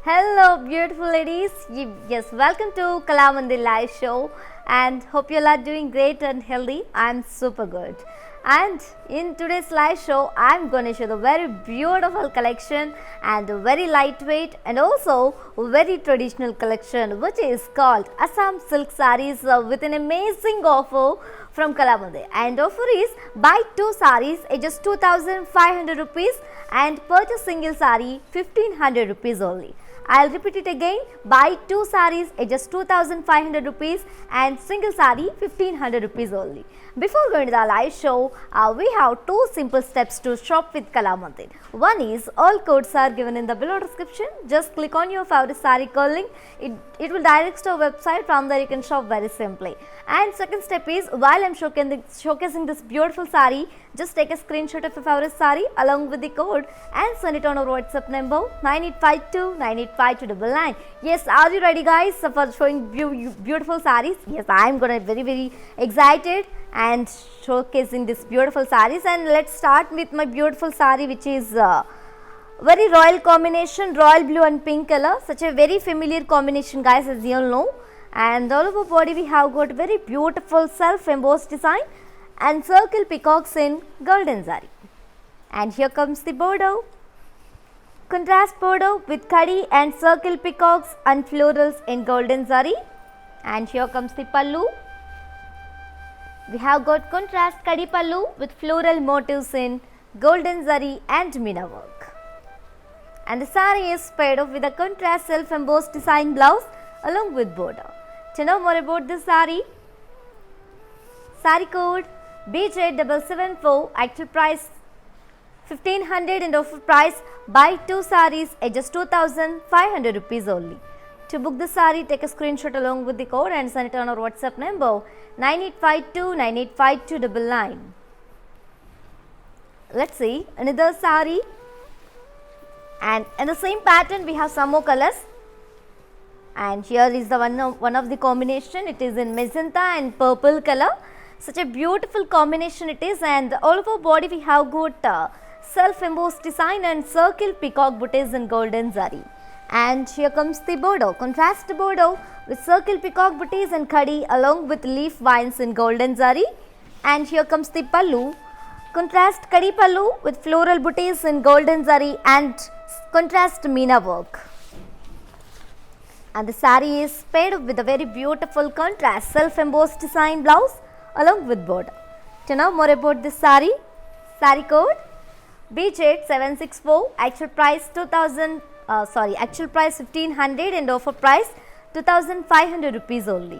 Hello, beautiful ladies. Yes, welcome to Kalamandir Live Show, and hope you all are doing great and healthy. I'm super good. And in today's live show, I'm going to show the very beautiful collection and a very lightweight and also very traditional collection, which is called Assam Silk Sarees with an amazing offer from Kalamandir. And offer is buy 2 sarees at just 2,500 rupees and purchase single saree 1,500 rupees only. I'll repeat it again, buy 2 sarees at just 2,500 rupees and single saree 1,500 rupees only. Before going to the live show, we have 2 simple steps to shop with Kalamandir. One is all codes are given in the below description. Just click on your favorite saree code link. It will direct to our website. From there you can shop very simply. And second step is, while I'm showcasing this beautiful saree, just take a screenshot of your favorite saree along with the code and send it on our WhatsApp number 9852985299. Yes, are you ready guys for showing beautiful sarees? Yes, I am gonna very excited and showcasing this beautiful sarees. And let's start with my beautiful saree, which is very royal combination, royal blue and pink color. Such a very familiar combination guys, as you all know. And all over body we have got very beautiful self embossed design and circle peacocks in golden zari. And here comes the border, contrast border with khadi and circle peacocks and florals in golden zari. And here comes the pallu. We have got contrast khadi pallu with floral motifs in golden zari and mina work. And the saree is paired off with a contrast self embossed design blouse along with border. To know more about this saree, saree code BJ774, actual price 1,500 and offer price buy 2 sarees at just 2,500 rupees only. To book the saree, take a screenshot along with the code and send it on our WhatsApp number 9852985299. Let's see another saree, and in the same pattern we have some more colors. And here is the one of the combination. It is in magenta and purple color. Such a beautiful combination it is, and all over body we have got self embossed design and circle peacock booties in golden zari. And here comes the border, contrast border with circle peacock booties and khadi along with leaf vines in golden zari. And here comes the pallu, contrast khadi pallu with floral booties in golden zari and contrast meena work. And the saree is paired with a very beautiful contrast self embossed design blouse along with border. To know more about this saree, saree code BJ764, actual price 1,500 and offer price 2,500 rupees only.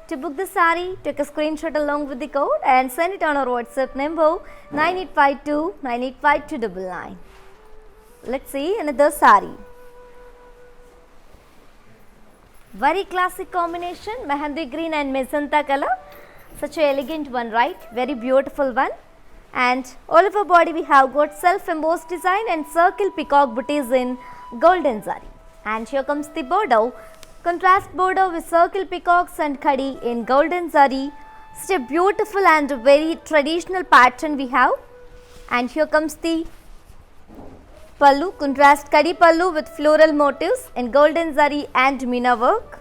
To book the saree, take a screenshot along with the code and send it on our WhatsApp number 9852985299. Let's see another saree. Very classic combination, mehendi green and magenta color. Such a elegant one, right? Very beautiful one. And all over body we have got self embossed design and circle peacock booties in golden zari. And here comes the border, contrast border with circle peacocks and khadi in golden zari. Such a beautiful and very traditional pattern we have. And here comes the pallu, contrast khadi pallu with floral motifs in golden zari and meena work.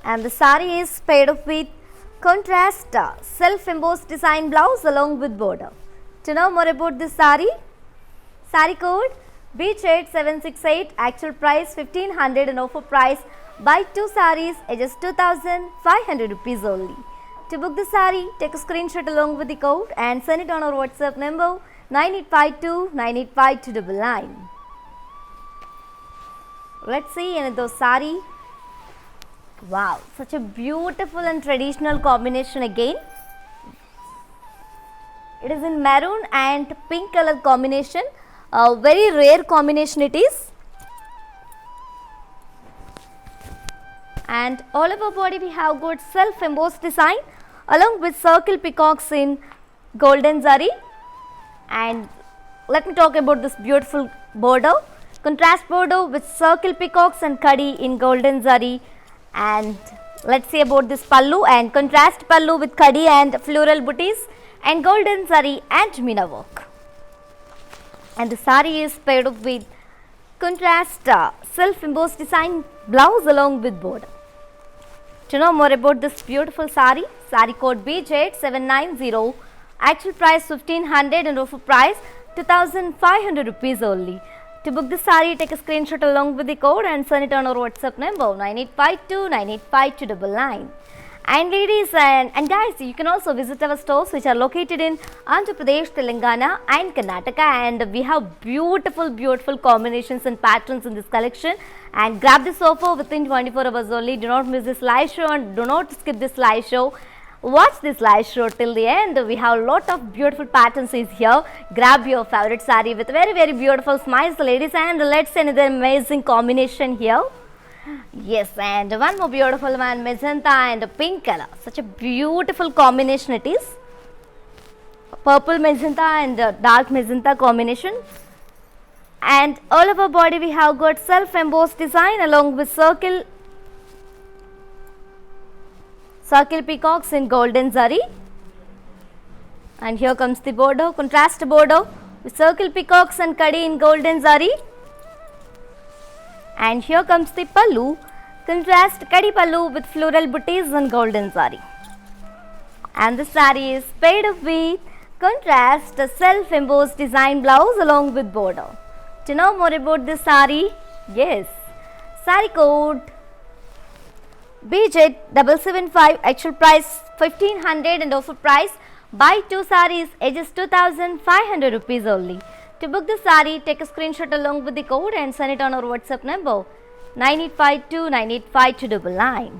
And the saree is paired up with contrast self embossed design blouse along with border. To know more about this saree, saree code BJ768, actual price 1,500 and offer price buy 2 sarees at just 2,500 rupees only. To book the saree, take a screenshot along with the code and send it on our WhatsApp number 9852985299. Let's see another saree. Wow, such a beautiful and traditional combination again. It is in maroon and pink color combination. A very rare combination it is. And all over body we have got self embossed design along with circle peacocks in golden zari. And let me talk about this beautiful border, contrast border with circle peacocks and khadi in golden zari. And let's see about this pallu, and contrast pallu with khadi and floral booties and golden zari and meena work. And the saree is paired up with contrast self-embossed design blouse along with border. To know more about this beautiful sari, sari code BJ790, actual price 1500 and offer price 2500 rupees only. To book the sari, take a screenshot along with the code and send it on our WhatsApp number 9852985299. And ladies and guys, you can also visit our stores which are located in Andhra Pradesh, Telangana and Karnataka, and we have beautiful combinations and patterns in this collection. And grab this offer within 24 hours only. Do not miss this live show and do not skip this live show. Watch this live show till the end. We have a lot of beautiful patterns is here. Grab your favorite saree with very beautiful smiles, ladies, and let's see another amazing combination here. Yes, and one more beautiful one, magenta and pink color. Such a beautiful combination it is. Purple magenta and dark magenta combination. And all over body we have got self-embossed design along with circle peacocks in golden zari. And here comes the border, contrast border with circle peacocks and kadi in golden zari. And here comes the pallu, contrast kadi pallu with floral booties and golden zari. And the saree is paired up with contrast self-embossed design blouse along with border. To know more about this saree, yes, saree code BJ775, actual price 1500 and offer price buy 2 sarees ages 2500 rupees only. To book the saree, take a screenshot along with the code and send it on our WhatsApp number 9852985299.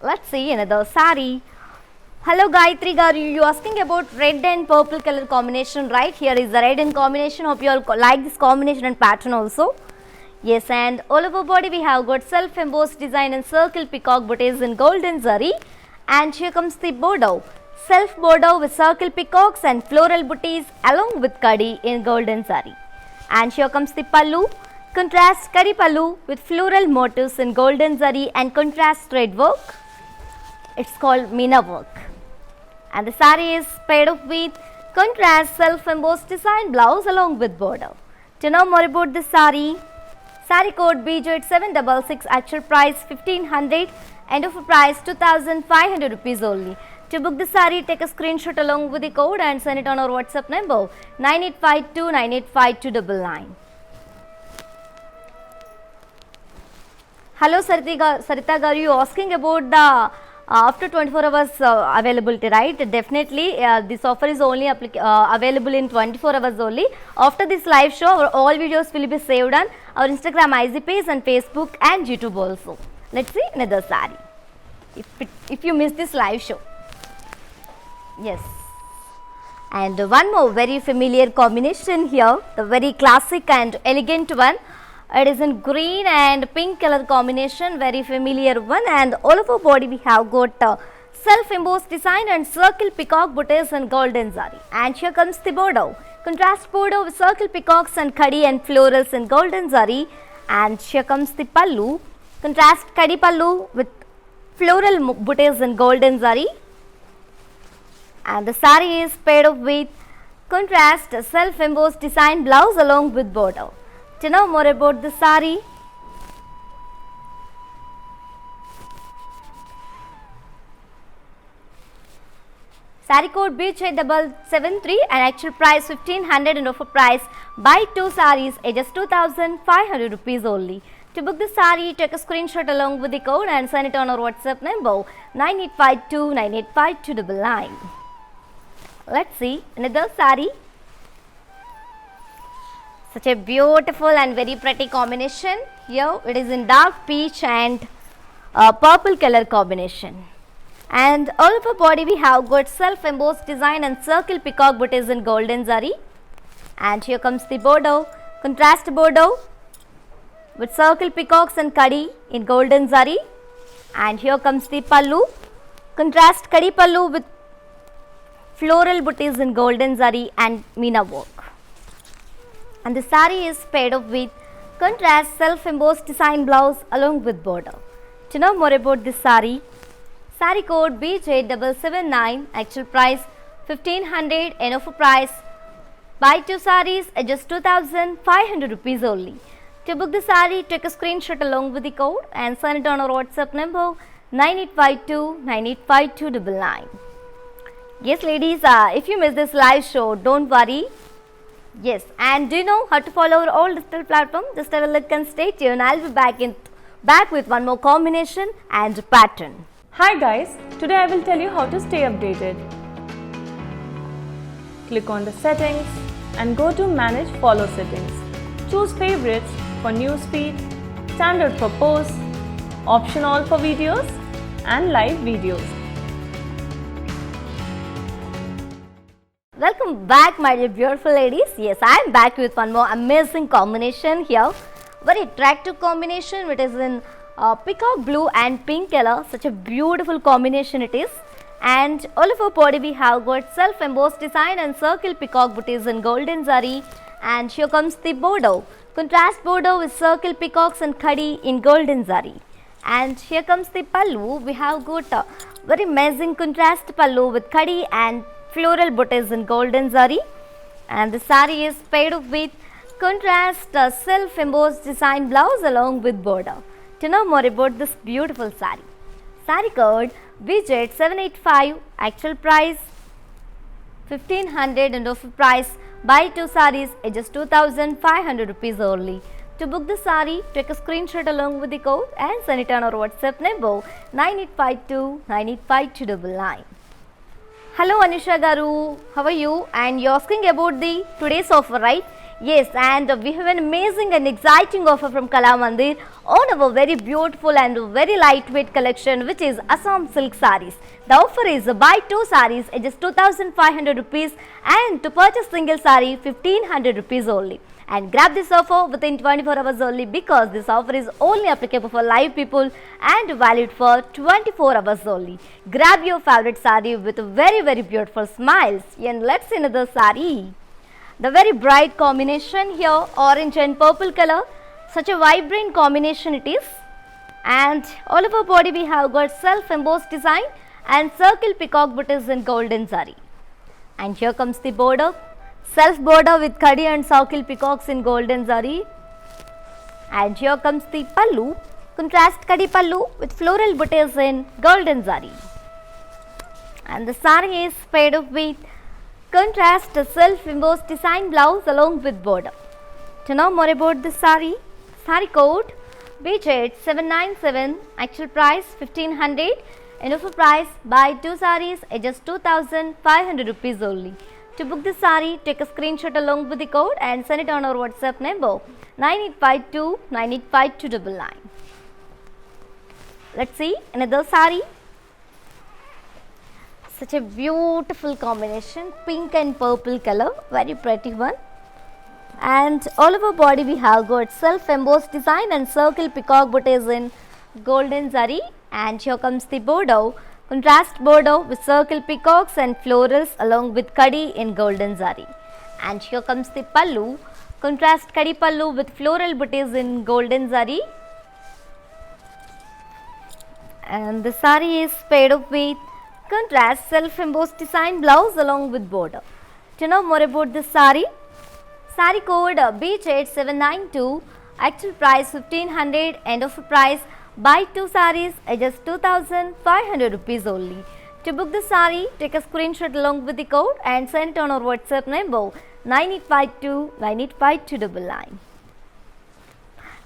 Let's see another saree. Hello Gayatri Garu, you asking about red and purple color combination, right? Here is the red in combination. Hope you all like this combination and pattern also. Yes, and all over body we have got self-embossed design and circle peacock booties in golden zari. And here comes the border, self border with circle peacocks and floral booties along with kadi in golden zari. And here comes the pallu, contrast kadi pallu with floral motifs in golden zari and contrast thread work. It's called Meena work. And the saree is paired up with contrast self-embossed design blouse along with border. To know more about this saree, saree code BJ766, actual price 1500 and offer price 2500 rupees only. To book the saree, take a screenshot along with the code and send it on our WhatsApp number 9852985299. Hello Sarita Garu, you asking about the after 24 hours availability, right? Definitely this offer is only available in 24 hours only. After this live show, our all videos will be saved on our Instagram IG page and Facebook and YouTube also. Let's see another saree. If you miss this live show. Yes. And one more very familiar combination here, the very classic and elegant one. It is in green and pink color combination, very familiar one, and all over body we have got self-embossed design and circle peacock booties and golden zari. And here comes the border, contrast border with circle peacocks and kadi and florals in golden zari. And here comes the pallu, contrast kadi pallu with floral booties in golden zari. And the saree is paired up with contrast self-embossed design blouse along with border. To know more about the saree, saree code BJ773 and actual price 1500 and offer price buy 2 sarees ages 2500 rupees only. To book the saree, take a screenshot along with the code and send it on our WhatsApp number 9852985299. Let's see another saree. Such a beautiful and very pretty combination. Here it is in dark peach and purple color combination. And all over body we have got self-embossed design and circle peacock booties in golden zari. And here comes the border, contrast border with circle peacocks and kadi in golden zari. And here comes the pallu, contrast kadi pallu with floral booties in golden zari and Meena work. And the saree is paired up with contrast self-embossed design blouse along with border. To know more about this saree, saree code BJ779, actual price 1500 and offer price Buy 2 sarees at just 2500 rupees only. To book the saree, take a screenshot along with the code and send it on our WhatsApp number 9852985299. Yes ladies, if you miss this live show, don't worry. Yes, and do you know how to follow our all digital platform? Just have a look and stay tuned. I'll be back with one more combination and pattern. Hi guys, today I will tell you how to stay updated. Click on the settings and go to manage follow settings. Choose favorites for newsfeed, standard for posts, option all for videos and live videos. Welcome back my dear beautiful ladies. Yes, I am back with one more amazing combination here. Very attractive combination which is in peacock blue and pink color. Such a beautiful combination it is. And all of our body we have got self embossed design and circle peacock booties in golden zari. And here comes the border. Contrast border with circle peacocks and khadi in golden zari. And here comes the pallu. We have got a very amazing contrast pallu with khadi and floral booties in golden zari. And the sari is paired with contrast self embossed design blouse along with border. To know more about this beautiful sari. Sari code BJ785, actual price 1500 and offer price buy 2 sarees at just 2500 rupees only. To book the sari, take a screenshot along with the code and send it on our WhatsApp number 9852985299. Hello Anusha Garu, how are you? And you're asking about the today's offer, right? Yes, and we have an amazing and exciting offer from Kalamandir on our very beautiful and very lightweight collection which is Assam silk sarees. The offer is buy 2 sarees at just 2500 rupees and to purchase single saree 1500 rupees only. And grab this offer within 24 hours only because this offer is only applicable for live people and valid for 24 hours only. Grab your favorite saree with very beautiful smiles. And let's see another saree. The very bright combination here, orange and purple color. Such a vibrant combination it is. And all of our body we have got self embossed design and circle peacock booties in golden zari. And here comes the border. Self border with khadi and circle peacocks in golden zari. And here comes the pallu. Contrast khadi pallu with floral booties in golden zari. And the sari is paired up with contrast self embossed design blouse along with border. To know more about this sari, sari code BJ797, actual price 1500 and offer price buy 2 sarees at just 2500 rupees only. To book this sari, take a screenshot along with the code and send it on our WhatsApp number 9852985299. Let's see another sari. Such a beautiful combination, pink and purple color, very pretty one. And all over body we have got self embossed design and circle peacock booties in golden zari. And here comes the border, contrast border with circle peacocks and florals along with khadi in golden zari. And here comes the pallu, contrast khadi pallu with floral booties in golden zari. And the sari is paired up with contrast self embossed design blouse along with border. To know more about this sari, sari code BJ792, actual price 1500 and offer price buy 2 sarees at just 2500 rupees only. To book the sari, take a screenshot along with the code and send it on our WhatsApp number 9852985299.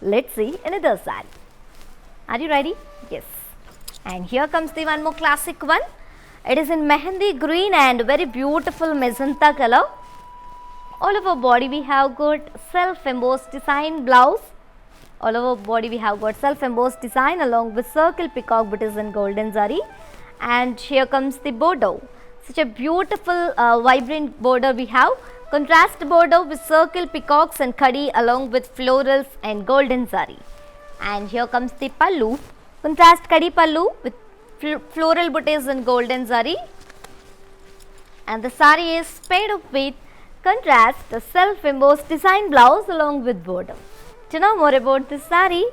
Let's see another sari. Are you ready? Yes. And here comes the one more classic one. It is in mehendi green and very beautiful magenta color. All over body we have got self embossed design blouse. All over body we have got self embossed design along with circle peacock booties in golden zari. And here comes the border. Such a beautiful vibrant border we have. Contrast border with circle peacocks and khadi along with florals and golden zari. And here comes the pallu. Contrast khadi pallu with floral booties in golden zari. And the sari is paired up with contrast the self embossed design blouse along with border. To know more about this sari,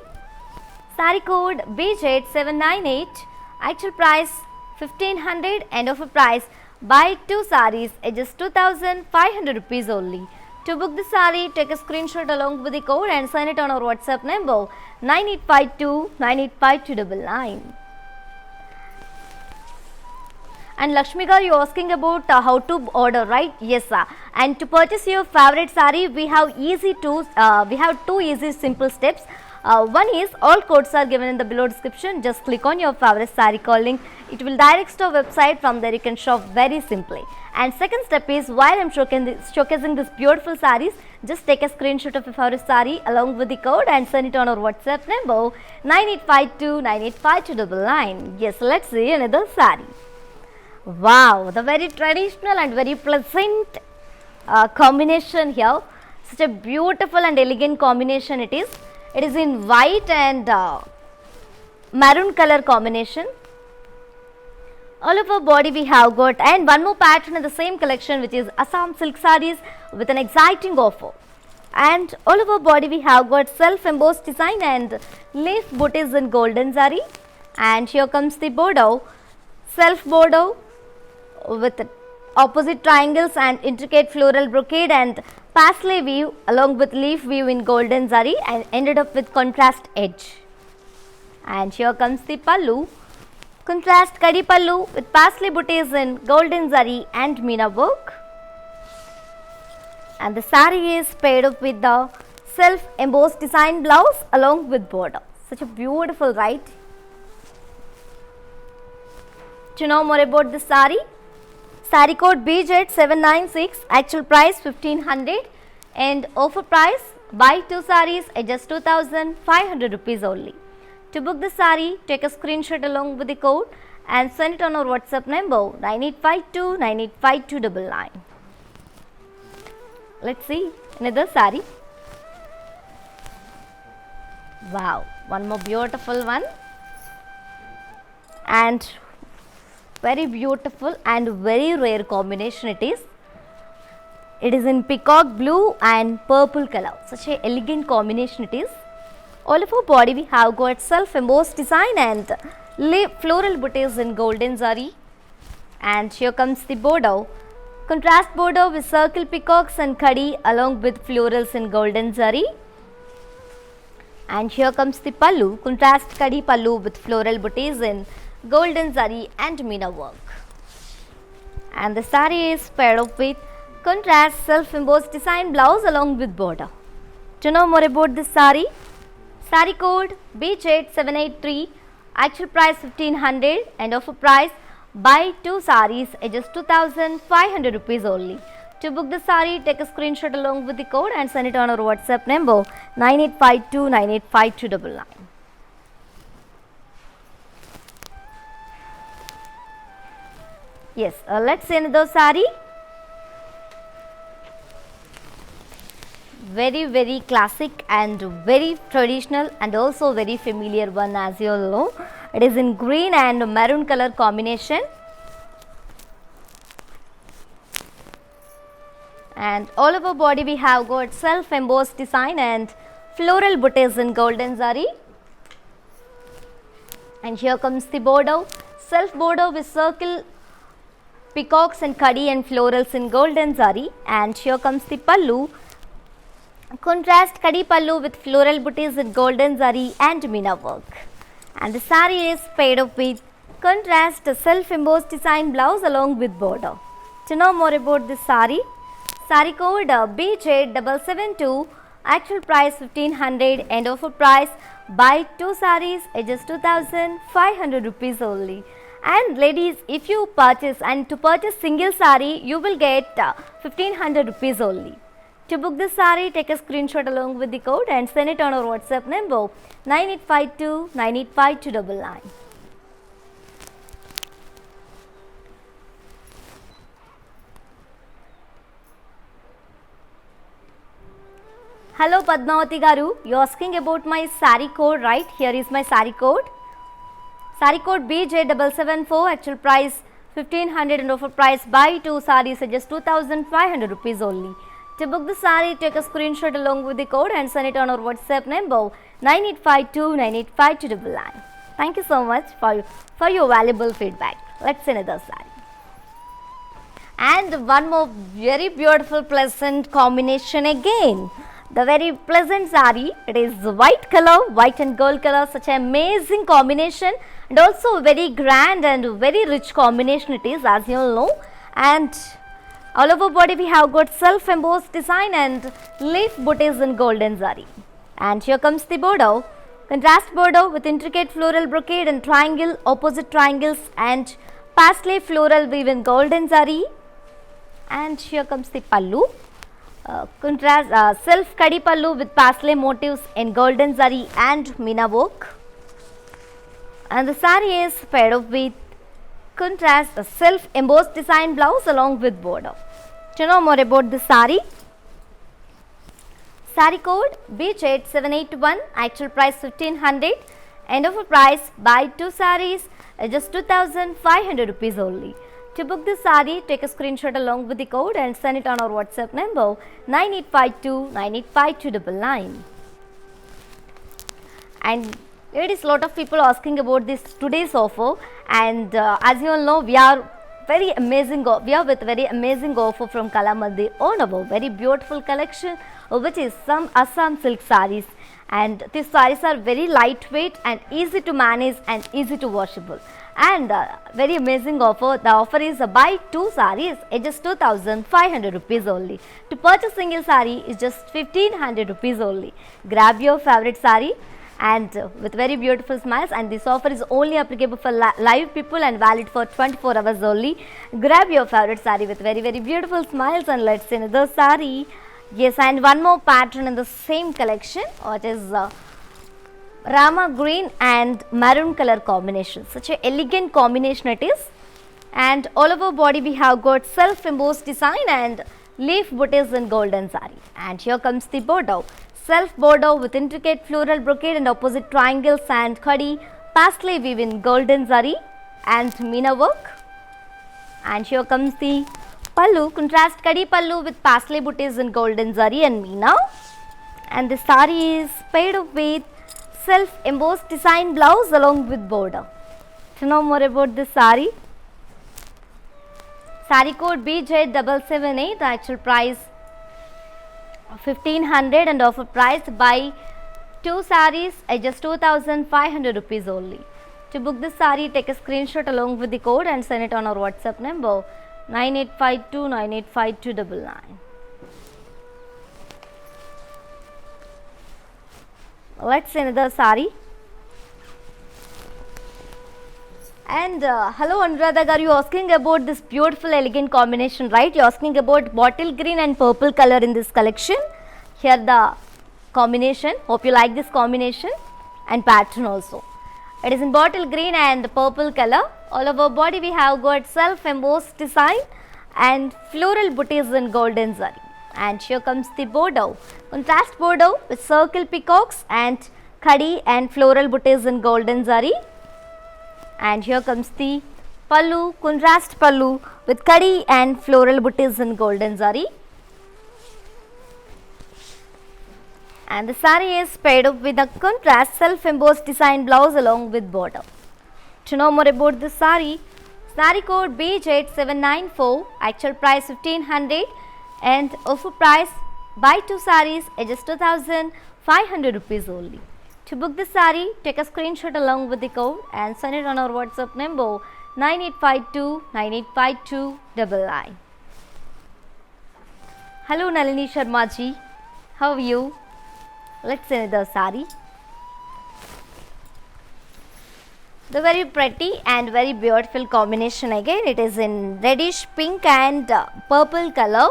sari code BJ798, actual price 1500 and offer price buy 2 sarees at just 2500 rupees only. To book the saree, take a screenshot along with the code and send it on our WhatsApp number 9852 985299. And Lakshmika, you are asking about how to order, right? Yes, sir. And to purchase your favorite saree, we have two easy simple steps. One is all codes are given in the below description. Just click on your favorite saree call link. It will direct to our website. From there you can shop very simply. And second step is, while I am showcasing this beautiful sarees, just take a screenshot of your favorite saree along with the code and send it on our WhatsApp number 9852 985299. Yes, let's see another saree. Wow, the very traditional and very pleasant combination here. Such a beautiful and elegant combination it is. It is in white and maroon color combination. All over body we have got, and one more pattern in the same collection, which is Assam silk sarees with an exciting offer. And all over body we have got self embossed design and leaf booties in golden zari. And here comes the border, self border with opposite triangles and intricate floral brocade and parsley weave along with leaf weave in golden zari, and ended up with contrast edge. And here comes the pallu, contrast kadi pallu with parsley booties in golden zari and meena work. And the saree is paired up with the self embossed design blouse along with border. Such a beautiful, right? To know more about this saree, saree code BZ796, actual price 1500 and offer price buy 2 sarees at just 2500 rupees only. To book the saree, take a screenshot along with the code and send it on our WhatsApp number 9852 985299. Let's see another saree. Wow, one more beautiful one, and very beautiful and very rare combination it is. It is in peacock blue and purple color. Such a elegant combination it is. All over body we have got self embossed design and floral booties in golden zari. And here comes the border, contrast border with circle peacocks and khadi along with florals in golden zari. And here comes the pallu, contrast khadi pallu with floral booties in golden zari and meena work. And the saree is paired up with contrast self embossed design blouse along with border. To know more about this saree, saree code BZ783, actual price 1500 and offer price buy 2 sarees at just 2500 rupees only. To book the saree, take a screenshot along with the code and send it on our WhatsApp number 9852 985299. Yes, let's see another saree. Very classic and very traditional and also very familiar one, as you all know. It is in green and maroon color combination. And all over body we have got self embossed design and floral booties in golden zari. And here comes the border, self border with circle peacocks and khadi and florals in golden zari. And here comes the pallu, contrast khadi pallu with floral booties in golden zari and meena work. And the saree is paired up with contrast self embossed design blouse along with border. To know more about this saree, saree code BJ772, actual price 1500 and offer price buy 2 sarees at just 2500 rupees only. And ladies, if you purchase and to purchase single saree, you will get 1500 rupees only. To book this saree, take a screenshot along with the code and send it on our WhatsApp number 9852 985299. Hello Padmavati Garu, you are asking about my saree code, right? Here is my saree code. Saree code BJ774, actual price 1500 and offer price buy 2 sarees at just 2500 rupees only. To book the saree, take a screenshot along with the code and send it on our WhatsApp number 9852 985299. Thank you so much for your valuable feedback. Let's see another saree. And one more very beautiful pleasant combination again. The very pleasant sari, it is white color, white and gold color, such an amazing combination, and also very grand and very rich combination it is, as you all know. And all over body we have got self embossed design and leaf booties in golden zari. And here comes the border, contrast border with intricate floral brocade and triangle, opposite triangles, and pastel floral weave in golden zari. And here comes the pallu, contrast self kadi pallu with pastel motifs in golden zari and meena work. And the sari is paired up with contrast a self embossed design blouse along with border. To know more about this sari, sari code BJ781, actual price 1500, end of a price buy 2 saris just 2500 rupees only. To book this sari, take a screenshot along with the code and send it on our WhatsApp number 9852 985299. And ladies, lot of people asking about this today's offer, and as you all know, we are with very amazing offer from Kalamandir on our very beautiful collection, which is some Assam silk saris. And these saris are very lightweight and easy to manage and easy to washable. And very amazing offer. The offer is buy 2 saris at just 2500 rupees only. To purchase single sari is just 1500 rupees only. Grab your favorite sari and with very beautiful smiles, and this offer is only applicable for live people and valid for 24 hours only. Grab your favorite sari with very beautiful smiles, and let's see another sari. Yes, and one more pattern in the same collection, which is Rama green and maroon color combination. Such an elegant combination it is. And all over body we have got self embossed design and leaf booties in golden zari. And here comes the border, self border with intricate floral brocade and opposite triangles and khadi, pastel weave in golden zari and meena work. And here comes the pallu, contrast kadi pallu with pastel booties in golden zari and meena. And the sari is paired up with self embossed design blouse along with border. To know more about this sari, sari code BJ778, the actual price 1500 and offer price buy 2 saris at just 2500 rupees only. To book this sari, take a screenshot along with the code and send it on our WhatsApp number 9852 985299. Let's see another sari. And hello Anuradha garu, you asking about this beautiful elegant combination, right? You asking about bottle green and purple color in this collection. Here the combination. Hope you like this combination and pattern also. It is in bottle green and purple color. All over body we have got self embossed design and floral booties in golden zari. And here comes the border, contrast border with circle peacocks and khadi and floral booties in golden zari. And here comes the pallu, contrast pallu with khadi and floral booties in golden zari. And the sari is paired up with a contrast self embossed design blouse along with border. To know more about this sari, sari code BJ794, actual price 1500 and offer price buy 2 saris at just 2500 rupees only. To book this sari, take a screenshot along with the code and send it on our WhatsApp number 9852 985299. Hello Nalini Sharma ji, how are you? Let's see the sari. The very pretty and very beautiful combination again. It is in reddish pink and purple color.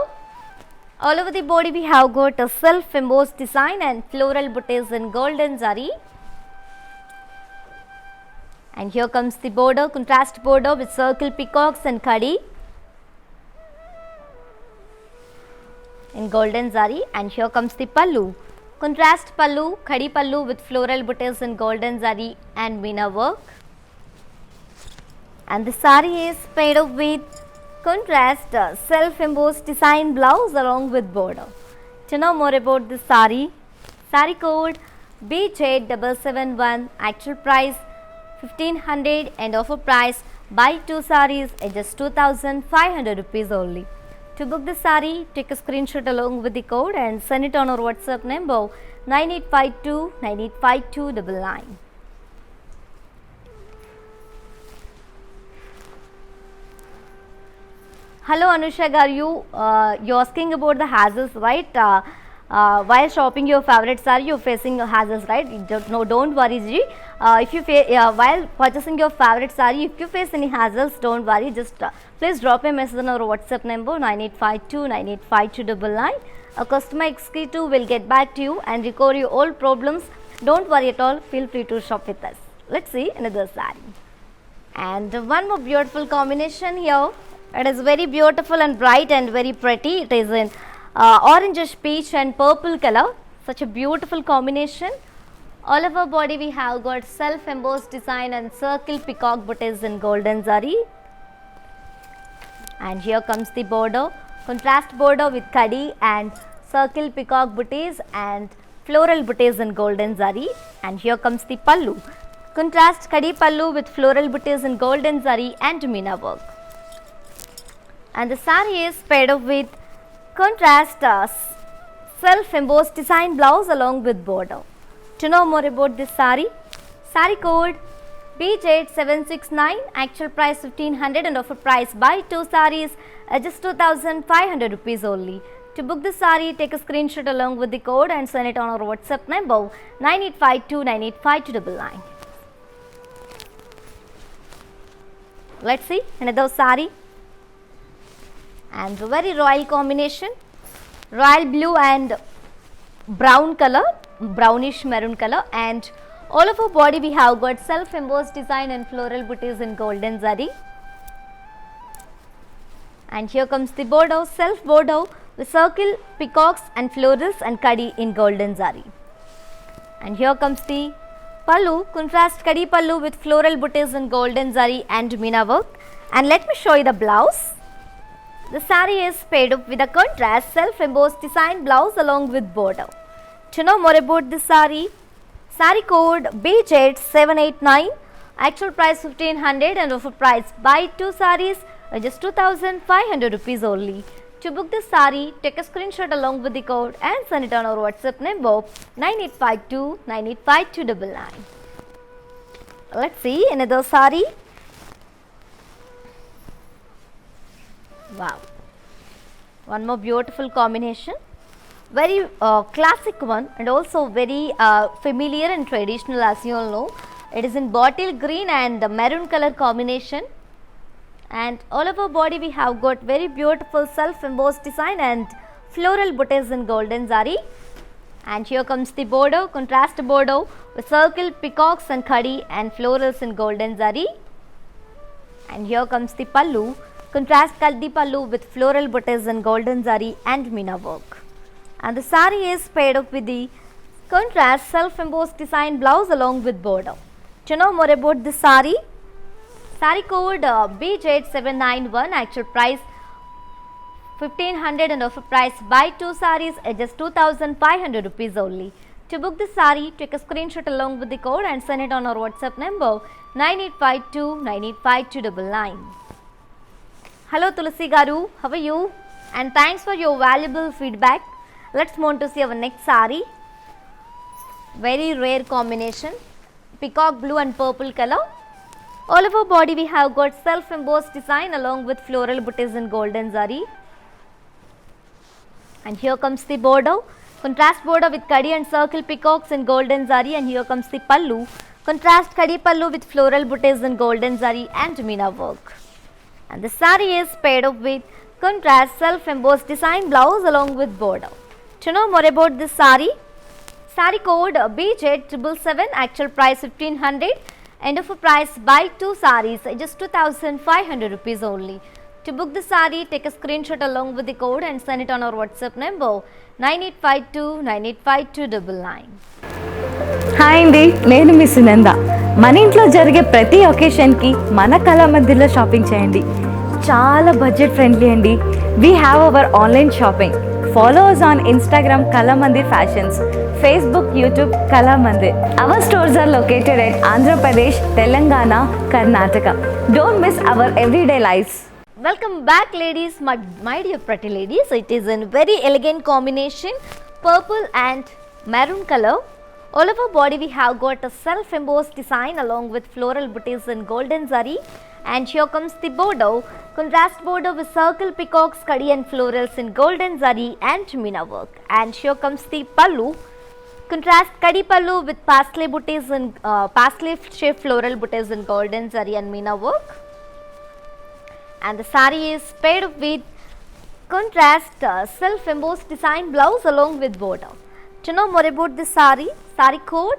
All over the body we have got a self embossed design and floral booties in golden zari. And here comes the border, contrast border with circle peacocks and khadi in golden zari. And here comes the pallu, contrast pallu, khadi pallu with floral booties in golden zari and meena work. And the sari is paired up with contrast self embossed design blouse along with border. To know more about this sari, sari code BJ771, actual price 1500 and offer price buy 2 sarees at just 2500 rupees only. To book the saree, take a screenshot along with the code and send it on our WhatsApp number 9852 985299. Hello Anusha garu, you're asking about the hassles, right? While shopping your favorite saree, you're facing hassles, right? Don't worry, Ji. If you while purchasing your favorite saree, if you face any hassles, don't worry. Just please drop a message on our WhatsApp number 9852 985299. A customer executive will get back to you and record your all problems. Don't worry at all. Feel free to shop with us. Let's see another saree. And one more beautiful combination here. It is very beautiful and bright and very pretty. It is in orangish peach and purple color. Such a beautiful combination. All over body we have got self embossed design and circle peacock booties in golden zari. And here comes the border, contrast border with kadi and circle peacock booties and floral booties in golden zari. And here comes the pallu, contrast kadi pallu with floral booties in golden zari and meena work. And the saree is paired up with contrast self embossed design blouse along with border. To know more about this saree, saree code BJ769, actual price 1500 and offer price buy 2 sarees at just 2500 rupees only. To book the saree, take a screenshot along with the code and send it on our WhatsApp number 9852 985299. Let's see another saree. And very royal combination, royal blue and brown color, brownish maroon color, and all over body we have got self embossed design and floral booties in golden zari. And here comes the border, self border with circle peacocks and florals and kadi in golden zari. And here comes the pallu, contrast kadi pallu with floral booties in golden zari and meena work. And let me show you the blouse. The saree is paired up with a contrast self embossed design blouse along with border. To know more about this saree, saree code BJ789, actual price 1500 and offer price buy 2 sarees at just 2500 rupees only. To book this saree, take a screenshot along with the code and send it on our WhatsApp number 9852 985299. Let's see another saree. Wow, one more beautiful combination, very classic one and also very familiar and traditional, as you all know. It is in bottle green and maroon color combination, and all over body we have got very beautiful self embossed design and floral booties in golden zari. And here comes the border, contrast border with circle peacocks and khadi and florals in golden zari. And here comes the pallu, contrast kaldi pallu with floral booties in golden zari and meena work. And the saree is paired up with the contrast self embossed design blouse along with border. To know more about this saree, saree code BJ791, actual price 1500 and offer price buy 2 sarees at just 2500 rupees only. To book this saree, take a screenshot along with the code and send it on our WhatsApp number 9852 985299. Hello Tulasi garu, how are you? And thanks for your valuable feedback. Let's move on to see our next saree. Very rare combination, peacock blue and purple color. All over body we have got self embossed design along with floral booties in golden zari. And here comes the border, contrast border with kadi and circle peacocks in golden zari. And here comes the pallu, contrast kadi pallu with floral booties in golden zari and meena work. And the saree is paired up with contrast self embossed design blouse along with border. To know more about this saree, saree code BJ777, actual price 1500 and offer price buy 2 sarees at just 2500 rupees only. To book the saree, take a screenshot along with the code and send it on our WhatsApp number 9852 985299. Hi అండి, నేను మీ సునంద. మన ఇంట్లో జరిగే ప్రతి ఒకేషన్కి మన కళా మందిర్లో shopping చేయండి. చాలా బడ్జెట్ ఫ్రెండ్లీ అండి. We have our online shopping Follow us on Instagram Kalamandir Fashions, Facebook, YouTube Kalamandir. Our stores are located at Andhra Pradesh, Telangana, Karnataka. Don't miss our everyday lives. Welcome back, ladies, my dear pretty ladies. It is a very elegant combination, purple and maroon color. All over body we have got a self-embossed design along with floral booties and golden zari. And here comes the border, contrast border with circle peacocks, kadi and florals in golden zari and meena work. And here comes the pallu, contrast kadi pallu with parsley booties and parsley shaped floral booties in golden zari and meena work. And the sari is paired with contrast self-embossed design blouse along with border. To know more about this sari code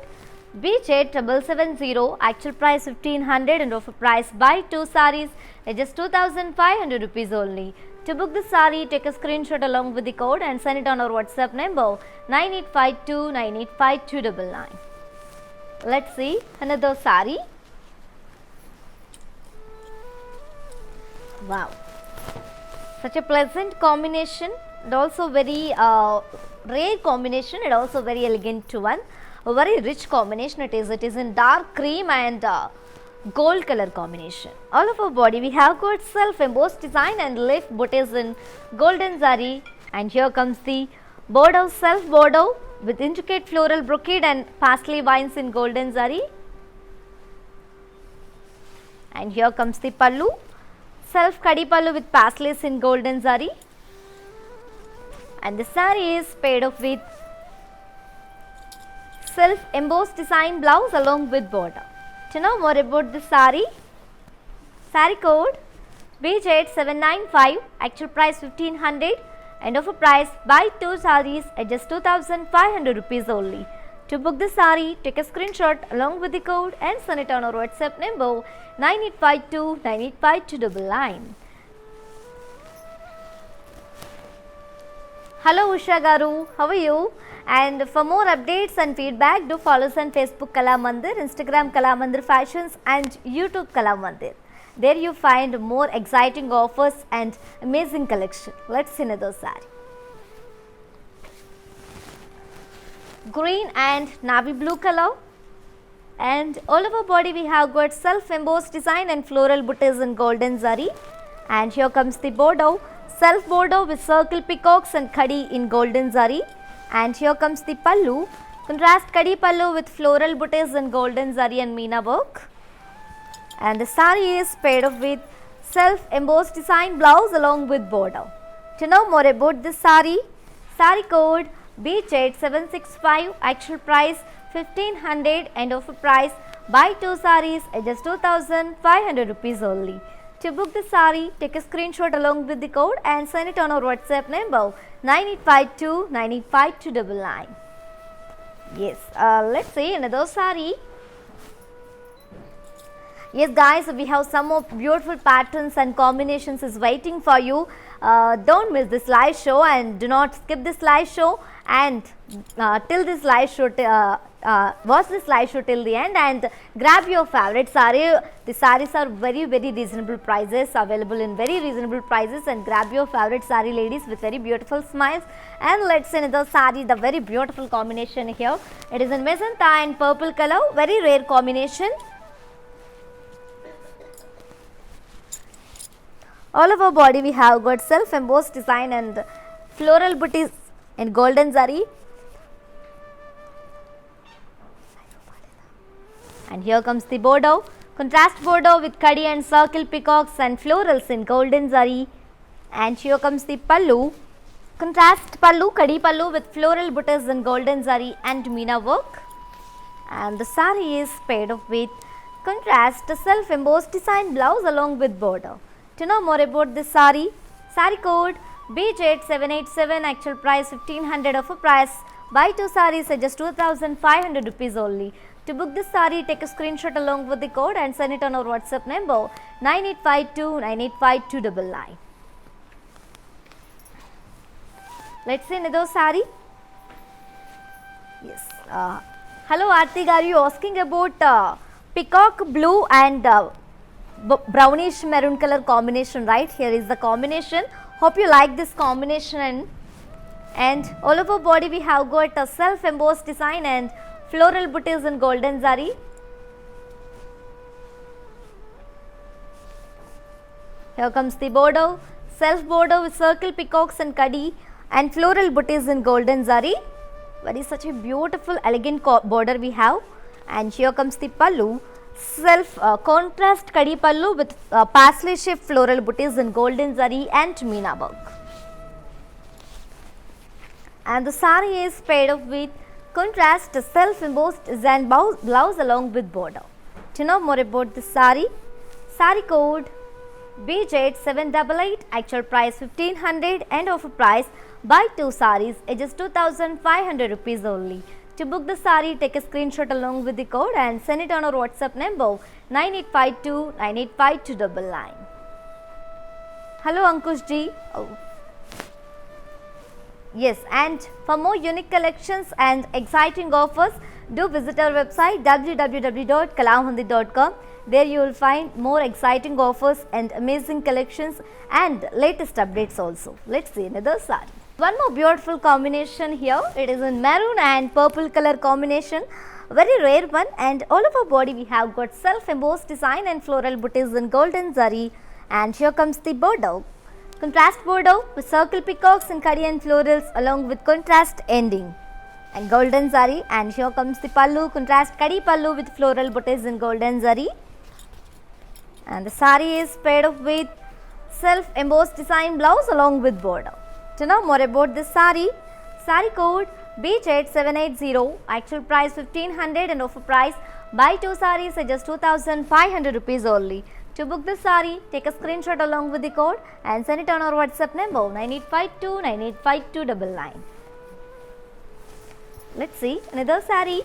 BJ770, actual price 1500 and offer price buy 2 saris at just 2500 rupees only. To book the sari, take a screenshot along with the code and send it on our WhatsApp number 9852985299. Let's see another sari. Wow, such a pleasant combination and also very rare combination and also very elegant one. A very rich combination it is in dark cream and gold color combination. All of our body we have got self embossed design and leaf booties in golden zari. And here comes the border, self border with intricate floral brocade and parsley vines in golden zari. And here comes the pallu, self kadi pallu with pasleys in golden zari. And the sari is paired up with self embossed design blouse along with border. To know more about the sari code BJ795, actual price 1500 and offer price buy 2 saris at just 2500 rupees only. To book the sari, take a screenshot along with the code and send it on our WhatsApp number 9852985299. Hello Usha Garu, how are you? And for more updates and feedback, do follow us on Facebook Kalamandir, Instagram Kalamandir Fashions and YouTube Kalamandir. There you find more exciting offers and amazing collection. Let's see another sari. Green and navy blue color, and all over body we have got self embossed design and floral booties in golden zari. And here comes the border, self border with circle peacocks and kadi in golden zari. And here comes the pallu, contrast kadi pallu with floral booties in golden zari and meena work. And the sari is paired up with self embossed design blouse along with border. To know more about this sari code BJ765, actual price 1500 and offer price buy 2 saris at just 2500 rupees only. To book the sari, take a screenshot along with the code and send it on our WhatsApp number 9852985299. Yes, let's see another sari. Yes guys, we have some more beautiful patterns and combinations is waiting for you. Don't miss this live show and do not skip this live show, and till this live show watch this live show till the end and grab your favorite sari. The saris are very reasonable prices, available in very reasonable prices, and grab your favorite sari ladies with very beautiful smiles. And let's see another sari, the very beautiful combination here. It is in magenta and purple color, very rare combination. All over body we have got self embossed design and floral booties in golden zari. And here comes the border, contrast border with kadi and circle peacocks and florals in golden zari. And here comes the pallu, contrast pallu, kadi pallu with floral booties in golden zari and meena work. And the sari is paired up with contrast self embossed design blouse along with border. To know more about this sari code BJ787, actual price 1500, offer price buy 2 saris at just 2500 rupees only. To book this sari, take a screenshot along with the code and send it on our WhatsApp number 9852985299. Let's see another sari. Yes. Hello Aarti, are you asking about peacock blue and brownish maroon color combination, right? Here is the combination. Hope you like this combination. And And all over body we have got a self embossed design and floral booties in golden zari. Here comes the border, self border with circle peacocks and kadi and floral booties in golden zari. Very such a beautiful elegant border we have. And here comes the pallu, self contrast kadi pallu with parsley shaped floral booties in golden zari and meena work. And the sari is paired up with contrast self embossed design blouse along with border. To know more about this sari, sari code BJ788, actual price 1500 and offer price buy 2 saris at just 2500 rupees only. To book the sari, take a screenshot along with the code and send it on our WhatsApp number 9852 985299. Hello Ankush ji. Yes, and for more unique collections and exciting offers, do visit our website www.kalamandi.com. There you will find more exciting offers and amazing collections and latest updates also. Let's see another sari. One more beautiful combination here. It is in maroon and purple color combination. Very rare one, and all over body we have got self embossed design and floral booties in golden zari. And here comes the border. Contrast border with circle peacocks and kadi and florals along with contrast ending and golden zari. And here comes the pallu, contrast kadi pallu with floral booties in golden zari. And the sari is paired up with self embossed design blouse along with border. To know more about this sari, sari code BJ780, actual price 1500 and offer price buy 2 saris at just 2500 rupees only. To book this sari, take a screenshot along with the code and send it on our WhatsApp number 9852 985299. Let's see another sari.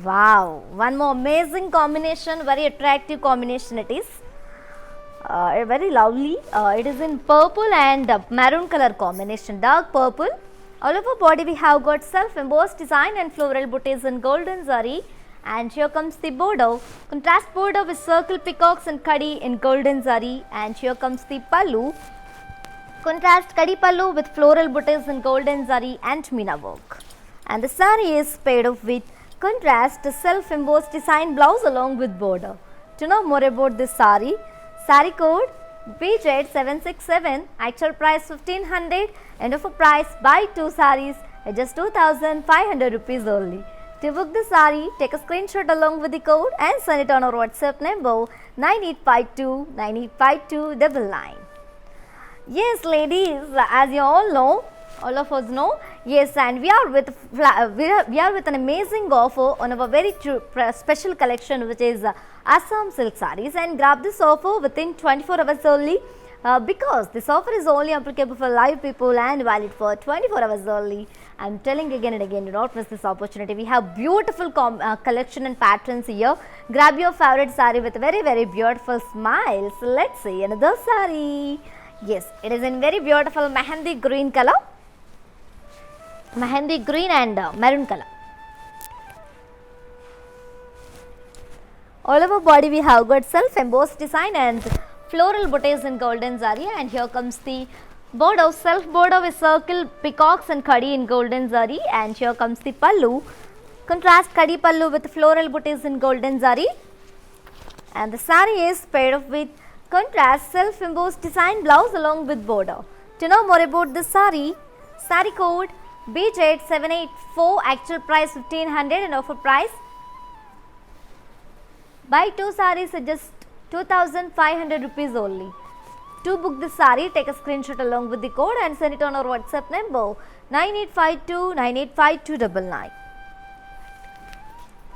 Wow, one more amazing combination, very attractive combination it is. Very lovely. It is in purple and maroon color combination, dark purple. All over body we have got self embossed design and floral booties in golden zari. And here comes the border, contrast border with circle peacocks and kadi in golden zari. And here comes the pallu, contrast kadi pallu with floral booties in golden zari and meena work. And the sari is paired up with contrast self embossed design blouse along with border. To know more about this sari, sari code BJ767, actual price 1500 and offer price buy 2 saris at just 2500 rupees only. To book the sari, take a screenshot along with the code and send it on our WhatsApp number 9852 985299. Yes ladies, as you all know, all of us know, yes, and we are with an amazing offer on our very special collection, which is Assam silk sarees, and grab this offer within 24 hours only, because this offer is only applicable for live people and valid for 24 hours only. I am telling again and again, do not miss this opportunity. We have beautiful collection and patterns here. Grab your favorite saree with very beautiful smiles. Let's see another saree. Yes, it is in very beautiful mehendi green color. Mehendi green and maroon color. All over body we have got self embossed design and floral booties in golden zari. And here comes the border, self border with circle peacocks and kadi in golden zari. And here comes the pallu, contrast kadi pallu with floral booties in golden zari. And the sari is paired up with contrast self embossed design blouse along with border. To know more about this sari, sari code BJ784, actual price 1500 and offer price buy 2 saris at just 2500 rupees only. To book this sari, take a screenshot along with the code and send it on our WhatsApp number 9852 985299.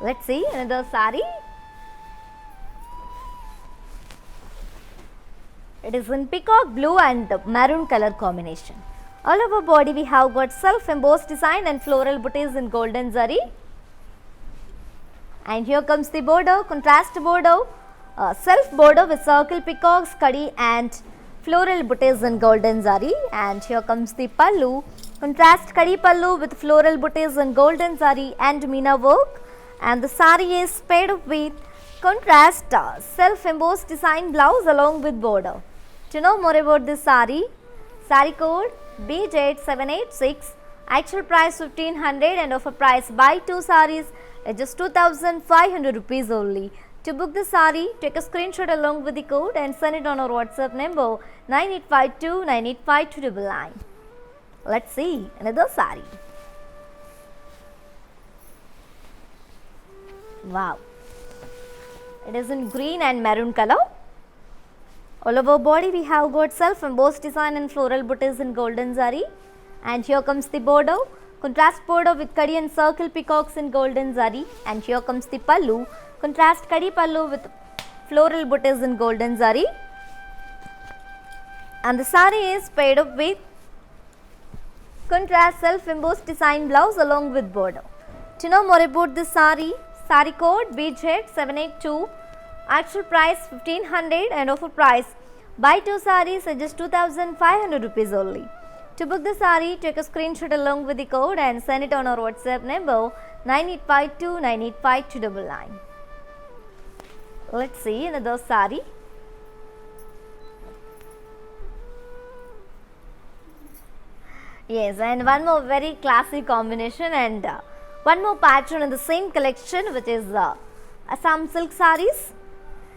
Let's see another sari. It is in peacock blue and maroon color combination. All over body we have got self embossed design and floral booties in golden zari. And here comes the border, contrast border, self border with circle peacocks, kadi and floral booties in golden zari. And here comes the pallu, contrast kadi pallu with floral booties in golden zari and meena work. And the sari is paired up with contrast self embossed design blouse along with border. To know more about this sari, sari code BJ786. Actual price 1500 and offer price buy 2 sarees at just 2500 rupees only. To book the saree, take a screenshot along with the code and send it on our WhatsApp number 9852 985299. Let's see another saree. Wow. It is in green and maroon color. All over body we have got self-embossed design and floral booties in golden zari. And here comes the border, contrast border with kadi and circle peacocks in golden zari. And here comes the pallu, contrast kadi pallu with floral booties in golden zari. And the sari is paired up with contrast self-embossed design blouse along with border. To know more about this sari, sari code BJ782. Actual price 1500 and offer price buy 2 sarees at just 2500 rupees only. To book the saree, take a screenshot along with the code and send it on our WhatsApp number 9852 985299. Let's see another saree. Yes, and one more very classic combination and one more pattern in the same collection, which is Assam silk sarees.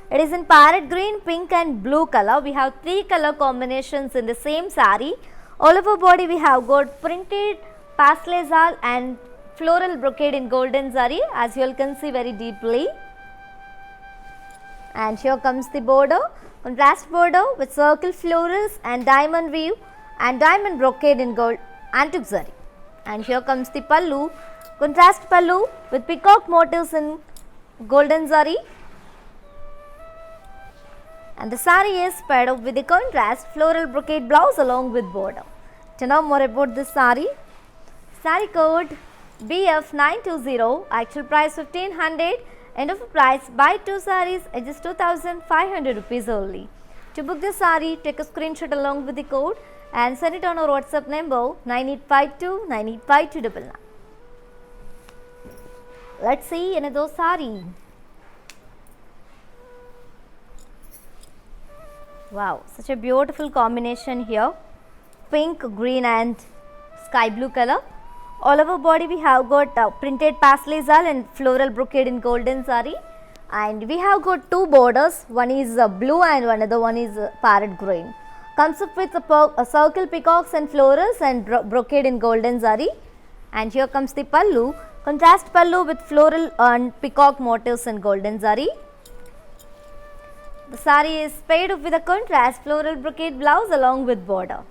It is in parrot green, pink and blue color. We have 3 color combinations in the same saree. All over body we have got printed paslezal and floral brocade in golden zari, as you all can see very deeply. And here comes the border, contrast border with circle florals and diamond weave and diamond brocade in gold antique zari. And here comes the pallu, contrast pallu with peacock motifs in golden zari. And the saree is paired up with the contrast floral brocade blouse along with border. To know more about this saree, saree code BF920, actual price 1500 and offer price buy 2 sarees at just 2500 rupees only. To book this saree, take a screenshot along with the code and send it on our WhatsApp number 9852 985299. Let's see another saree. Wow, such a beautiful combination here, pink, green and sky blue color. All over body we have got printed paslezal and floral brocade in golden zari, and we have got 2 borders, one is blue and another one is parrot green. Comes up with a circle peacocks and florals and brocade in golden zari. And here comes the pallu, contrast pallu with floral and peacock motifs in golden zari. The saree is paired up with a contrast floral brocade blouse along with border.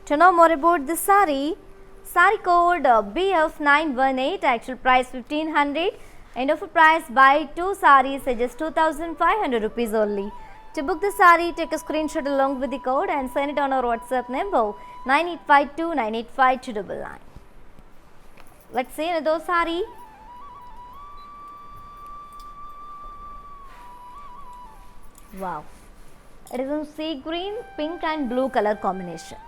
To know more about this saree, saree code BF918, actual price 1500 and offer price buy 2 sarees at just 2500 rupees only. To book the saree, take a screenshot along with the code and send it on our WhatsApp number 9852 985299. Let's see another saree. Wow, it is in sea green, pink and blue color combination.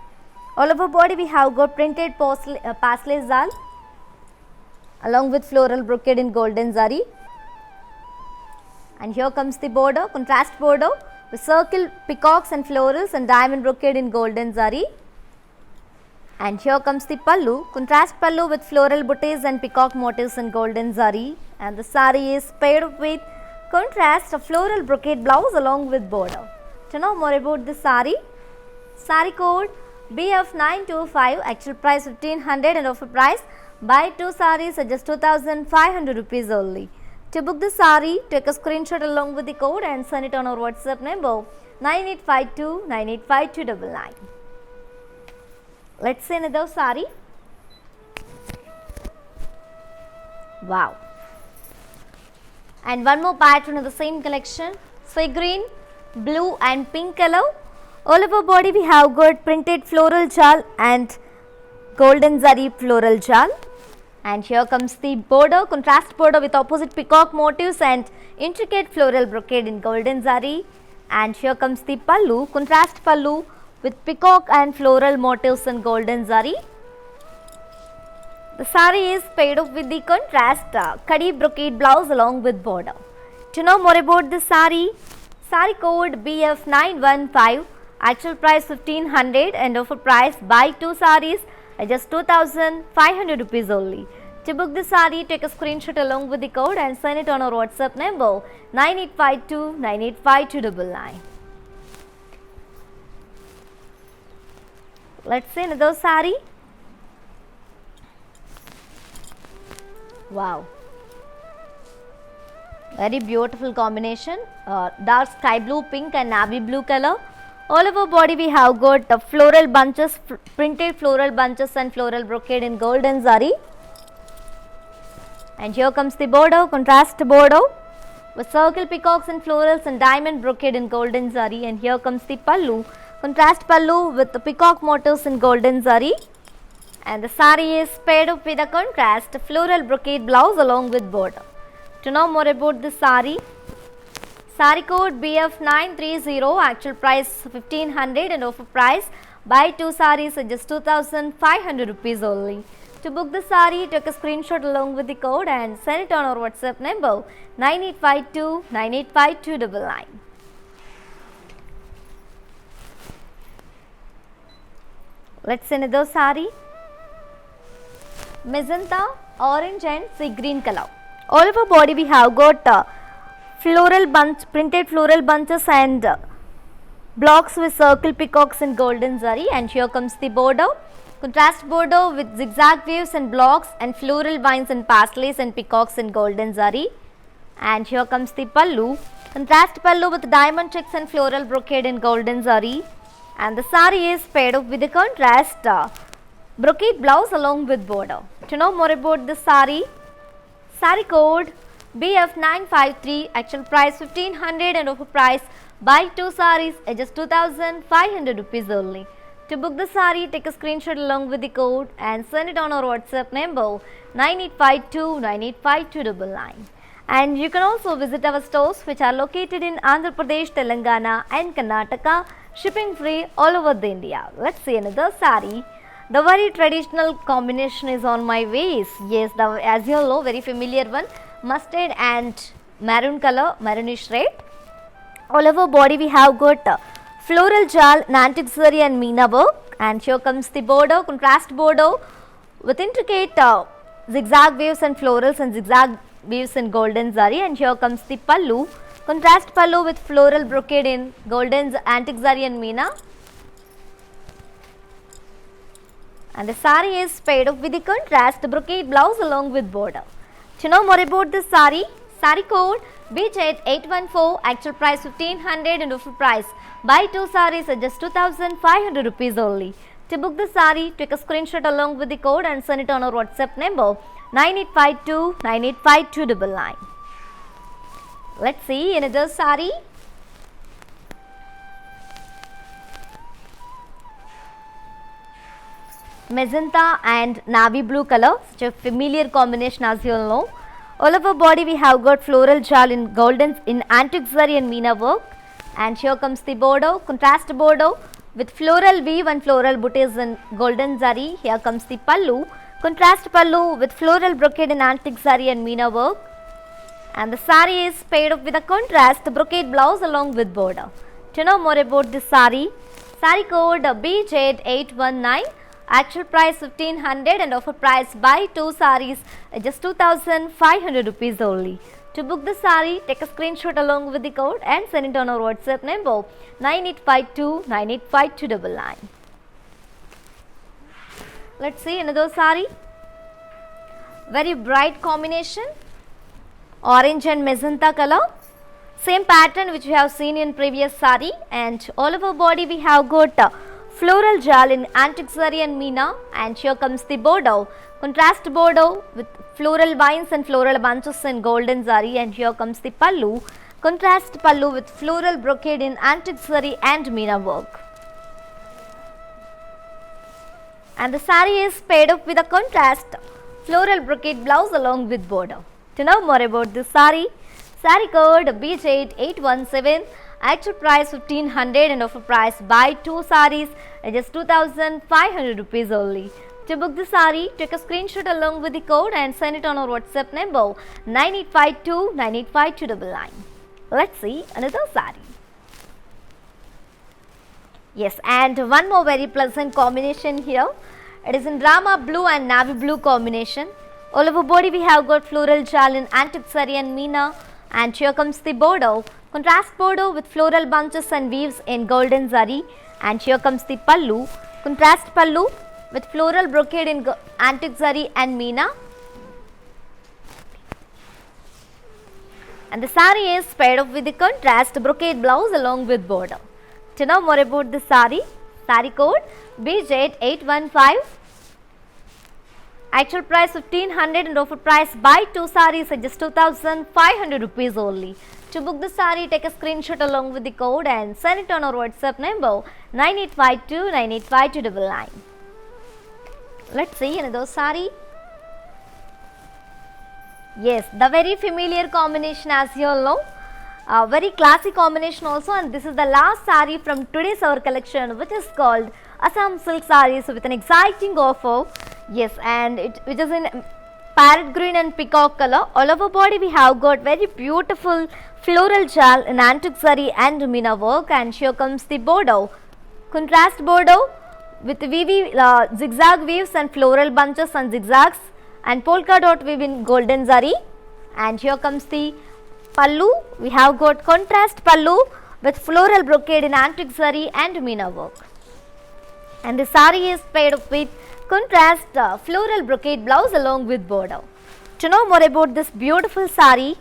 All over body we have got printed paslezal along with floral brocade in golden zari. And here comes the border, contrast border with circle peacocks and florals and diamond brocade in golden zari. And here comes the pallu, contrast pallu with floral booties and peacock motifs in golden zari. And the saree is paired with contrast a floral brocade blouse along with border. To know more about this saree, saree code BF925, actual price 1500 and offer price buy 2 sarees at just 2500 rupees only. To book the saree, take a screenshot along with the code and send it on our WhatsApp number 9852 985299. Let's see another saree. Wow. And one more pattern of the same collection, sea green, blue and pink color. All over body we have got printed floral jal and golden zari floral jal. And here comes the border, contrast border with opposite peacock motifs and intricate floral brocade in golden zari. And here comes the pallu, contrast pallu with peacock and floral motifs in golden zari. The saree is paired up with the contrast kadi brocade blouse along with border. To know more about this saree, saree code BF915, actual price 1500 and offer price buy 2 sarees at just 2500 rupees only. To book the saree, take a screenshot along with the code and send it on our WhatsApp number 9852985299. Let's see another saree. Wow, very beautiful combination, dark sky blue, pink and navy blue color. All over body we have got floral bunches, printed floral bunches and floral brocade in golden zari. And here comes the border, contrast border with circle peacocks and florals and diamond brocade in golden zari. And here comes the pallu, contrast pallu with the peacock motifs in golden zari. And the saree is paired up with a contrast floral brocade blouse along with border. To know more about this saree, saree code BF930, actual price 1500 and offer price buy 2 sarees at just 2500 rupees only. To book the saree, take a screenshot along with the code and send it on our WhatsApp number 9852985299. Let's see another saree. Magenta, orange and sea green color. All over body we have got floral bunch, printed floral bunches and blocks with circle peacocks in golden zari. And here comes the border, contrast border with zigzag waves and blocks and floral vines and pastellays and peacocks in golden zari. And here comes the pallu, contrast pallu with diamond checks and floral brocade in golden zari. And the saree is paired up with the contrast brocade blouse along with border. To know more about this saree, saree code BF953, actual price 1500 and offer price buy 2 sarees at just 2500 rupees only. To book the saree, take a screenshot along with the code and send it on our WhatsApp number 9852985299. And you can also visit our stores which are located in Andhra Pradesh, Telangana and Karnataka, shipping free all over the India. Let's see another saree. The very traditional combination is on my waist. Yes, as you all know, very familiar one, mustard and maroon color, maroonish red. All over body we have got floral jal, antique zari and meena work. And here comes the border, contrast border with intricate zigzag waves and florals and zigzag waves in golden zari. And here comes the pallu, contrast pallu with floral brocade in golden antique zari and meena. And the saree is paired up with the contrast brocade blouse along with border. To know more about this saree, saree code BJ814, actual price 1500 and offer price buy 2 sarees at just 2500 rupees only. To book the saree, take a screenshot along with the code and send it on our WhatsApp number 9852985299. Let's see another saree. Magenta and navy blue color, such a familiar combination as you all know. All over body we have got floral jal in golden in antique zari and meena work. And here comes the border, contrast border with floral weave and floral booties in golden zari. Here comes the pallu, contrast pallu with floral brocade in antique zari and meena work. And the saree is paired up with a contrast brocade blouse along with border. To know more about this saree, saree code BJ819, actual price 1500 and offer price buy 2 sarees at just 2500 rupees only. To book the saree, take a screenshot along with the code and send it on our WhatsApp number 9852985299. Let's see another saree. Very bright combination, orange and magenta color. Same pattern which we have seen in previous saree. And all over body we have got floral jal in antique zari and meena. And here comes the border, contrast border with floral vines and floral bunches in golden zari. And here comes the pallu, contrast pallu with floral brocade in antique zari and meena work. And the saree is paired up with a contrast floral brocade blouse along with border. To know more about this saree, saree code BJ817, actual price 1500 and offer price buy 2 sarees at just 2500 rupees only. To book the saree, take a screenshot along with the code and send it on our WhatsApp number 9852985299. Let's see another saree. Yes, and one more very pleasant combination here. It is in Rama blue and navy blue combination. All over body we have got floral jal in antique zari and meena, and here comes the border, contrast border with floral bunches and weaves in golden zari, and here comes the pallu, contrast pallu with floral brocade in antique zari and meena. And the sari is paired up with the contrast brocade blouse along with border. To know more about the sari code BJ815, actual price 1500 and offer price buy 2 saris at just 2500 rupees only. To book the sari, take a screenshot along with the code and send it on our WhatsApp number 9852985299. Let's see another sari. Yes, the very familiar combination, as you all know, very classic combination also, and this is the last sari from today's our collection, which is called Assam silk sarees with an exciting offer. Yes, and which is in parrot green and peacock color. All over body we have got very beautiful floral jal in antique zari and meena work, and here comes the border, contrast border with zigzag weaves and floral bunches and zigzags, and polka dot weave in golden zari. And here comes the pallu. We have got contrast pallu with floral brocade in antique zari and meena work, and the sari is paired up with contrast floral brocade blouse along with border. To know more about this beautiful sari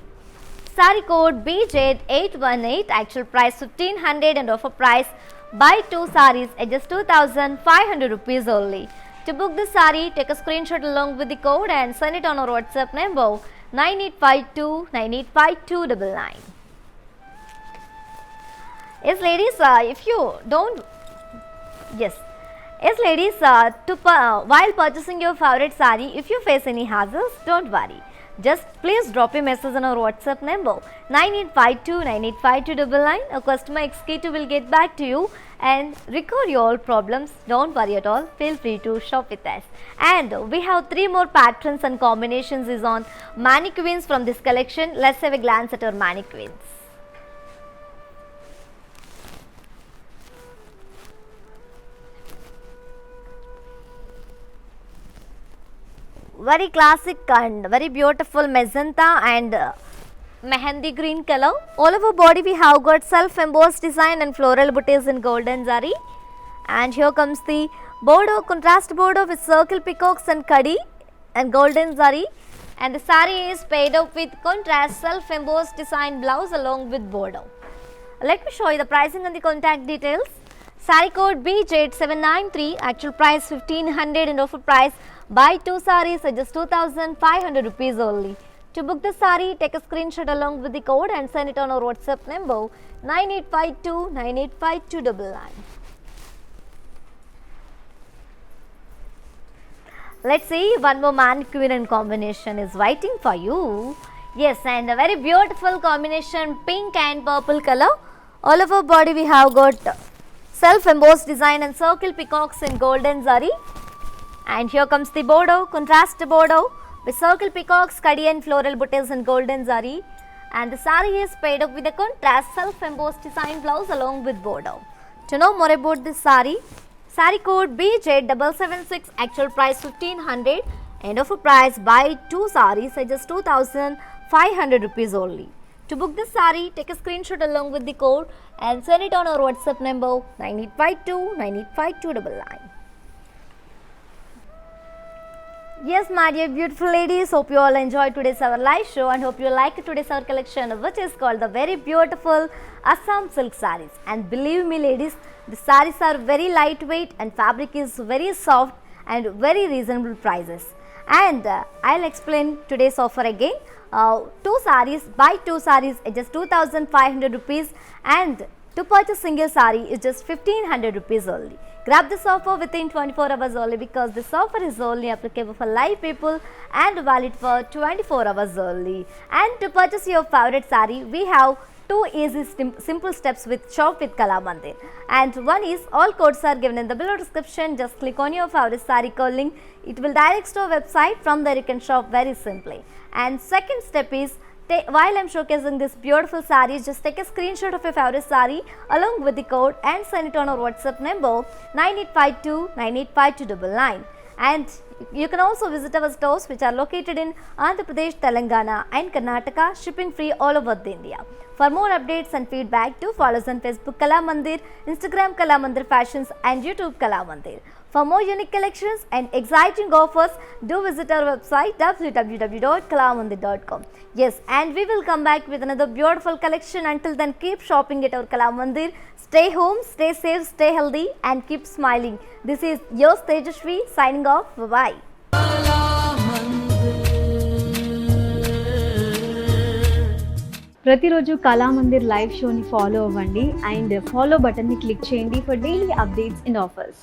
code BJ818, actual price 1500 and offer price buy 2 saris at just 2500 rupees only. To book this sari, take a screenshot along with the code and send it on our WhatsApp number 9852985299. Yes, ladies, if you don't, yes, ladies, while purchasing your favorite sari, if you face any hazards, don't worry. Just please drop a message on our WhatsApp number 9852985299. A customer executive will get back to you and record your problems. Don't worry at all. Feel free to shop with us. And we have 3 more patterns and combinations is on mannequins from this collection. Let's have a glance at our mannequins. Very classic and very beautiful magenta and mehendi green color. All over body we have got self embossed design and floral bouquets in golden zari. And here comes the border, contrast border with circle peacocks and kadi and golden zari. And the sari is paired up with contrast self embossed design blouse along with border. Let me show you the pricing and the contact details. Sari code BJ793, actual price 1500 and offer price buy 2 saris at just 2500 rupees only. To book the sari, take a screenshot along with the code and send it on our WhatsApp number 9852985299. Let's see, one more mannequin and combination is waiting for you. Yes, and a very beautiful combination, pink and purple color. All over body we have got self embossed design and circle peacocks in golden zari. And here comes the border, contrast border with circle peacocks, kadi and floral bouquets in golden zari. And the sari is paired up with a contrast self embossed design blouse along with border. To know more about this sari code BJ776, actual price 1500 and offer price buy 2 saris at just 2500 rupees only. To book this sari, take a screenshot along with the code and send it on our WhatsApp number 9852985299. Yes, my dear beautiful ladies, hope you all enjoyed today's our live show and hope you like today's our collection, which is called the very beautiful Assam silk sarees. And believe me ladies, the sarees are very lightweight and fabric is very soft and very reasonable prices. And I'll explain today's offer again. 2 sarees, buy 2 sarees at just 2500 rupees, and to purchase single saree is just 1500 rupees only. Grab this offer within 24 hours only, because this offer is only applicable for live people and valid for 24 hours only. And to purchase your favorite saree, we have 2 easy simple steps with Shop with Kala Mandir. And one is, all codes are given in the below description. Just click on your favorite saree code link. It will direct to our website. From there you can shop very simply. And second step is, while I'm showcasing this beautiful sarees, just take a screenshot of your favorite saree along with the code and send it on our WhatsApp number 9852985299. And you can also visit our stores which are located in Andhra Pradesh, Telangana and Karnataka, shipping free all over India. For more updates and feedback, do follow us on Facebook Kala Mandir, Instagram Kala Mandir Fashions and YouTube Kala Mandir. For more unique collections and exciting offers, do visit our website www.kalamandir.com. Yes, and we will come back with another beautiful collection. Until then, keep shopping at our Kala Mandir. Stay home, stay safe, stay healthy and keep smiling. This is your Tejashwi signing off. Bye-bye. ప్రతిరోజు Kalamandir live షోని follow అవ్వండి and follow బటన్ని click చేయండి for daily updates and offers.